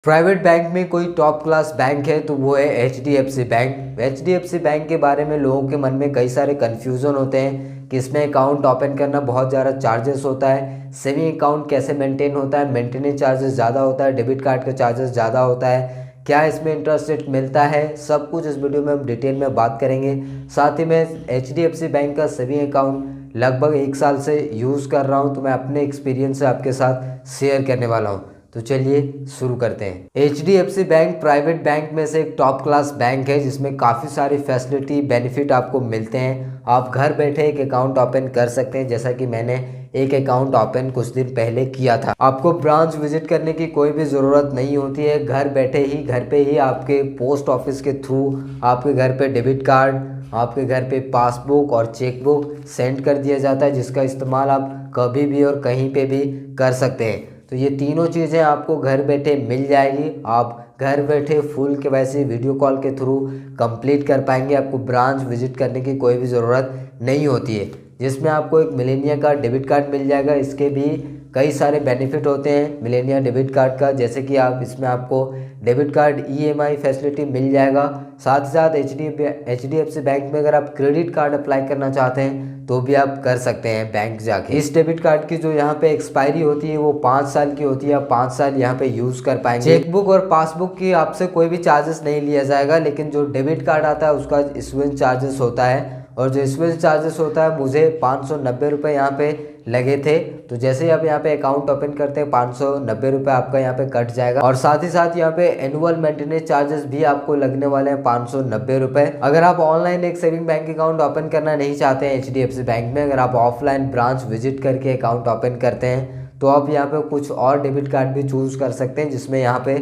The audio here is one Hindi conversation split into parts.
प्राइवेट बैंक में कोई टॉप क्लास बैंक है तो वो है एचडीएफसी बैंक। एचडीएफसी बैंक के बारे में लोगों के मन में कई सारे कन्फ्यूज़न होते हैं कि इसमें अकाउंट ओपन करना बहुत ज़्यादा चार्जेस होता है, सेविंग अकाउंट कैसे मेंटेन होता है, मेंटेनेंस चार्जेस ज़्यादा होता है, डेबिट कार्ड का चार्जेस ज़्यादा होता है, क्या इसमें इंटरेस्ट रेट मिलता है, सब कुछ इस वीडियो में हम डिटेल में बात करेंगे। साथ ही मैं एचडीएफसी बैंक का सेविंग अकाउंट लगभग 1 साल से यूज़ कर रहा हूँ, तो मैं अपने एक्सपीरियंस से आपके साथ शेयर करने वाला हूँ। तो चलिए शुरू करते हैं। एचडीएफसी बैंक प्राइवेट बैंक में से एक टॉप क्लास बैंक है जिसमें काफ़ी सारी फैसिलिटी बेनिफिट आपको मिलते हैं। आप घर बैठे एक अकाउंट ओपन कर सकते हैं, जैसा कि मैंने एक अकाउंट ओपन कुछ दिन पहले किया था। आपको ब्रांच विजिट करने की कोई भी ज़रूरत नहीं होती है, घर बैठे ही घर पे ही आपके पोस्ट ऑफिस के थ्रू आपके घर पे डेबिट कार्ड, आपके घर पे पासबुक और चेकबुक सेंड कर दिया जाता है, जिसका इस्तेमाल आप कभी भी और कहीं पे भी कर सकते हैं। तो ये तीनों चीज़ें आपको घर बैठे मिल जाएगी। आप घर बैठे फुल केवाईसी वीडियो कॉल के थ्रू कंप्लीट कर पाएंगे। आपको ब्रांच विजिट करने की कोई भी ज़रूरत नहीं होती है। जिसमें आपको एक मिलेनिया का डेबिट कार्ड मिल जाएगा। इसके भी कई सारे बेनिफिट होते हैं मिलेनिया डेबिट कार्ड का, जैसे कि आप इसमें आपको डेबिट कार्ड ईएमआई फैसिलिटी मिल जाएगा। साथ ही साथ एचडीएफसी बैंक में अगर आप क्रेडिट कार्ड अप्लाई करना चाहते हैं तो भी आप कर सकते हैं बैंक जाके। इस डेबिट कार्ड की जो यहाँ पे एक्सपायरी होती है वो 5 साल की होती है। आप 5 साल यहाँ पे यूज़ कर पाएंगे। चेकबुक और पासबुक की आपसे कोई भी चार्जेस नहीं लिया जाएगा, लेकिन जो डेबिट कार्ड आता है उसका इशुएंस चार्जेस होता है, और जो इशुएंस चार्जेस होता है मुझे 590 रुपये यहाँ पे लगे थे। तो जैसे ही आप यहाँ पे अकाउंट ओपन करते हैं 590 रुपये आपका यहाँ पे कट जाएगा, और साथ ही साथ यहाँ पे एनुअल मेंटेनेंस चार्जेस भी आपको लगने वाले हैं 590 रुपये। अगर आप ऑनलाइन एक सेविंग बैंक अकाउंट ओपन करना नहीं चाहते हैं एचडीएफसी बैंक में, अगर आप ऑफलाइन ब्रांच विजिट करके अकाउंट ओपन करते हैं तो आप यहाँ पे कुछ और डेबिट कार्ड भी चूज़ कर सकते हैं, जिसमें यहाँ पे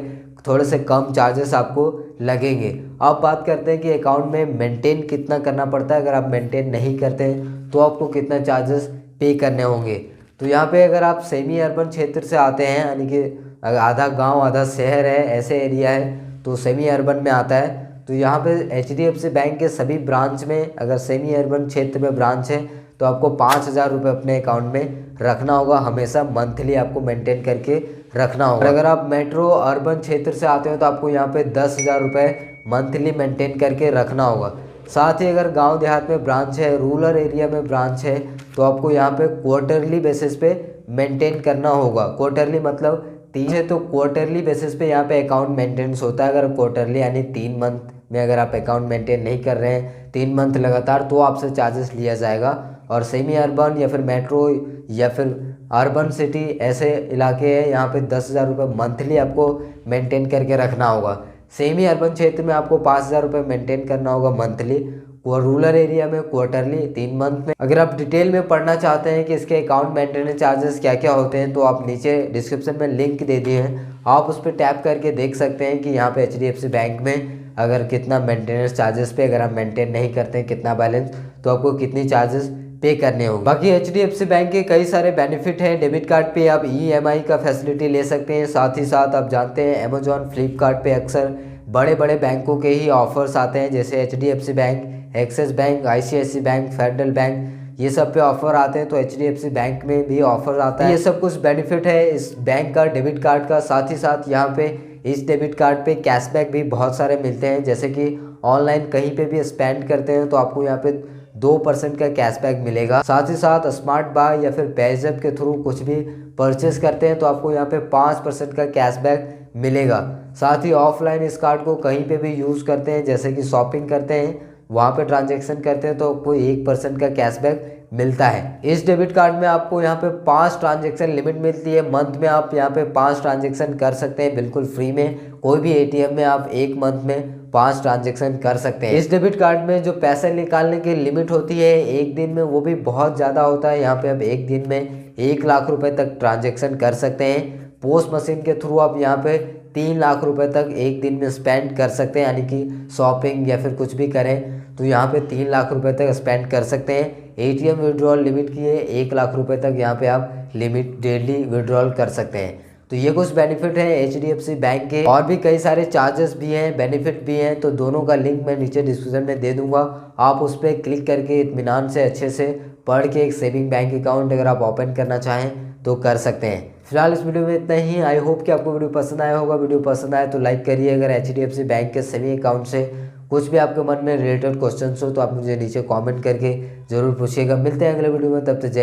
थोड़े से कम चार्जेस आपको लगेंगे। अब बात करते हैं कि अकाउंट में मेंटेन कितना करना पड़ता है। अगर आप मेंटेन नहीं करते हैं तो आपको कितना चार्जेस पे करने होंगे। तो यहाँ पे अगर आप सेमी अर्बन क्षेत्र से आते हैं, यानी कि आधा गांव आधा शहर है, ऐसे एरिया है तो सेमी अर्बन में आता है, तो यहाँ पे एचडीएफसी बैंक के सभी ब्रांच में अगर सेमी अर्बन क्षेत्र में ब्रांच है तो आपको 5,000 रुपये अपने अकाउंट में रखना होगा। हमेशा मंथली आपको मेंटेन करके रखना होगा। अगर आप मेट्रो अर्बन क्षेत्र से आते हो तो आपको यहाँ पे 10,000 रुपये मंथली मेंटेन करके रखना होगा। साथ ही अगर गांव देहात में ब्रांच है, रूरल एरिया में ब्रांच है, तो आपको यहाँ पे क्वार्टरली बेसिस पे मेंटेन करना होगा। क्वार्टरली मतलब 3 है तो क्वार्टरली बेसिस पे यहाँ पे अकाउंट मेंटेनेंस होता है। अगर क्वार्टरली यानी 3 मंथ में अगर आप अकाउंट मेंटेन नहीं कर रहे हैं 3 मंथ लगातार, तो आपसे चार्जेस लिया जाएगा। और सेमी अर्बन या फिर मेट्रो या फिर अर्बन सिटी ऐसे इलाके हैं, यहाँ पे 10,000 रुपये मंथली आपको मेंटेन करके रखना होगा। सेमी अर्बन क्षेत्र में आपको 5,000 रुपये मेंटेन करना होगा मंथली, और रूरल एरिया में क्वार्टरली 3 मंथ में। अगर आप डिटेल में पढ़ना चाहते हैं कि इसके अकाउंट मेंटेनेंस चार्जेस क्या क्या होते हैं तो आप नीचे डिस्क्रिप्शन में लिंक दे दिए हैं, आप उस पर टैप करके देख सकते हैं कि यहाँ पे एचडीएफसी बैंक में अगर कितना मेंटेनेंस चार्जेस पे, अगर आप मेंटेन नहीं करते हैं कितना बैलेंस, तो आपको कितनी चार्जेस पे करने होंगे। बाकी एचडीएफसी बैंक के कई सारे बेनिफिट हैं। डेबिट कार्ड पे आप ईएमआई का फैसिलिटी ले सकते हैं। साथ ही साथ आप जानते हैं अमेजॉन फ्लिपकार्ट पे अक्सर बड़े बड़े बैंकों के ही ऑफर्स आते हैं, जैसे HDFC bank, Axis bank, ICICI bank, federal bank, ये सब पे ऑफर आते हैं। तो एचडीएफसी बैंक में भी ऑफर आता है। ये सब कुछ बेनिफिट है इस बैंक का, डेबिट कार्ड का। साथ ही साथ यहाँ पे इस डेबिट कार्ड पे कैशबैक भी बहुत सारे मिलते हैं, जैसे कि ऑनलाइन कहीं पे भी स्पेंड करते हैं तो आपको यहाँ पे 2% का कैशबैक मिलेगा। साथ ही साथ स्मार्ट बाय या फिर पेज़ैप के थ्रू कुछ भी परचेस करते हैं तो आपको यहाँ पे 5% का कैशबैक मिलेगा। साथ ही ऑफलाइन इस कार्ड को कहीं पे भी यूज़ करते हैं, जैसे कि शॉपिंग करते हैं, वहाँ पे ट्रांजैक्शन करते हैं तो आपको 1% का कैशबैक मिलता है। इस डेबिट कार्ड में आपको यहाँ पे 5 ट्रांजैक्शन लिमिट मिलती है। मंथ में आप यहाँ पे 5 ट्रांजैक्शन कर सकते हैं बिल्कुल फ्री में। कोई भी एटीएम में आप 1 मंथ में 5 ट्रांजैक्शन कर सकते हैं। इस डेबिट कार्ड में जो पैसे निकालने की लिमिट होती है एक दिन में, वो भी बहुत ज़्यादा होता है। यहाँ पे आप एक दिन में 1 लाख रुपए तक ट्रांजैक्शन कर सकते हैं। पोस्ट मशीन के थ्रू आप यहाँ पे 3 लाख रुपए तक एक दिन में स्पेंड कर सकते हैं, यानी कि शॉपिंग या फिर कुछ भी करें तो यहाँ पे 3 लाख रुपए तक स्पेंड कर सकते हैं। एटीएम विड्रॉल लिमिट की है 1 लाख रुपए तक, यहाँ पे आप लिमिट डेली विड्रॉल कर सकते हैं। तो ये कुछ बेनिफिट है एचडीएफसी बैंक के। और भी कई सारे चार्जेस भी हैं, बेनिफिट भी हैं, तो दोनों का लिंक मैं नीचे डिस्क्रिप्शन में दे दूंगा। आप उस पर क्लिक करके इत्मीनान से अच्छे से पढ़ के एक सेविंग बैंक अकाउंट अगर आप ओपन करना चाहें तो कर सकते हैं। फिलहाल इस वीडियो में इतना ही। आई होप कि आपको वीडियो पसंद आया होगा। वीडियो पसंद आए तो लाइक करिए। अगर HDFC बैंक के सभी अकाउंट से कुछ भी आपके मन में रिलेटेड क्वेश्चन हो तो आप मुझे नीचे कमेंट करके ज़रूर पूछिएगा। मिलते हैं अगले वीडियो में, तब तक जय